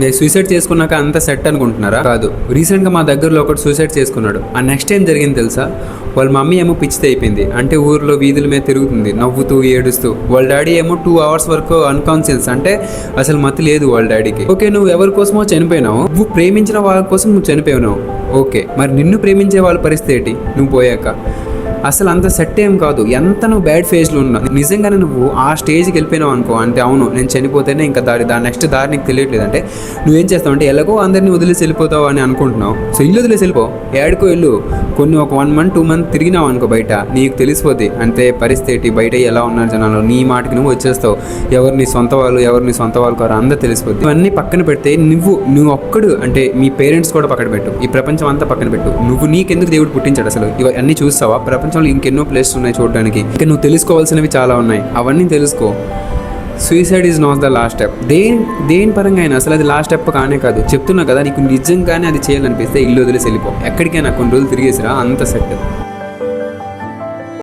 నేను సూసైడ్ చేసుకున్నాక అంత సెట్ అనుకుంటున్నారా? కాదు. రీసెంట్గా మా దగ్గరలో ఒకటి సూసైడ్ చేసుకున్నాడు. ఆ నెక్స్ట్ ఏం జరిగింది తెలుసా? వాళ్ళ మమ్మీ ఏమో పిచ్చితే అయిపోయింది. అంటే ఊర్లో వీధుల మీద తిరుగుతుంది నవ్వుతూ ఏడుస్తూ. వాళ్ళ డాడీ ఏమో 2 hours వరకు అన్కాన్షియస్, అంటే అసలు మతి లేదు వాళ్ళ డాడీకి. ఓకే, నువ్వు ఎవరి కోసమో చనిపోయినావు, నువ్వు ప్రేమించిన వాళ్ళ కోసం నువ్వు చనిపోయినావు. ఓకే, మరి నిన్ను ప్రేమించే వాళ్ళ పరిస్థితి ఏంటి నువ్వు పోయాక? అసలు అంత సెట్ ఏం కాదు. ఎంత నువ్వు బ్యాడ్ ఫేజ్లో ఉన్నా నిజంగానే నువ్వు ఆ స్టేజ్కి వెళ్ళిపోయినావు అనుకో, అంటే అవును నేను చనిపోతేనే ఇంకా దాని నెక్స్ట్ దారి నీకు తెలియట్లేదు అంటే నువ్వేం చేస్తావు అంటే ఎలాగో అందరినీ వదిలేసి వెళ్ళిపోతావు అని అనుకుంటున్నావు. సో ఇల్లు వదిలేసి వెళ్ళిపో, ఏడుకో వెళ్ళు. కొన్ని ఒక 1 month 2 months తిరిగినావు అనుకో బయట, నీకు తెలిసిపోద్ది అంతే పరిస్థితి బయట ఎలా ఉన్నారు జనాలు. నీ మాటకి నువ్వు వచ్చేస్తావు. ఎవరు నీ సొంత వాళ్ళు కారు అందరూ తెలిసిపోద్ది. ఇవన్నీ పక్కన పెడితే నువ్వు ఒక్కడు అంటే మీ పేరెంట్స్ కూడా పక్కన పెట్టు, ఈ ప్రపంచం అంతా పక్కన పెట్టు. నీకెందుకు దేవుడు పుట్టించాడు అసలు? ఇవన్నీ చూస్తావా? ప్రపంచంలో ఇంకెన్నో ప్లేసెస్ ఉన్నాయి చూడడానికి. ఇంకా నువ్వు తెలుసుకోవాల్సినవి చాలా ఉన్నాయి, అవన్నీ తెలుసుకో. Suicide is not the last step. దేని పరంగా అయినా అసలు అది లాస్ట్ స్టెప్ కానే కాదు. చెప్తున్నా కదా, నీకు నిజంగానే అది చేయాలనిపిస్తే ఇల్లు వదిలేసి వెళ్ళిపో. ఎక్కడికైనా కొన్ని రోజులు తిరిగేసిరా, అంత సెట్.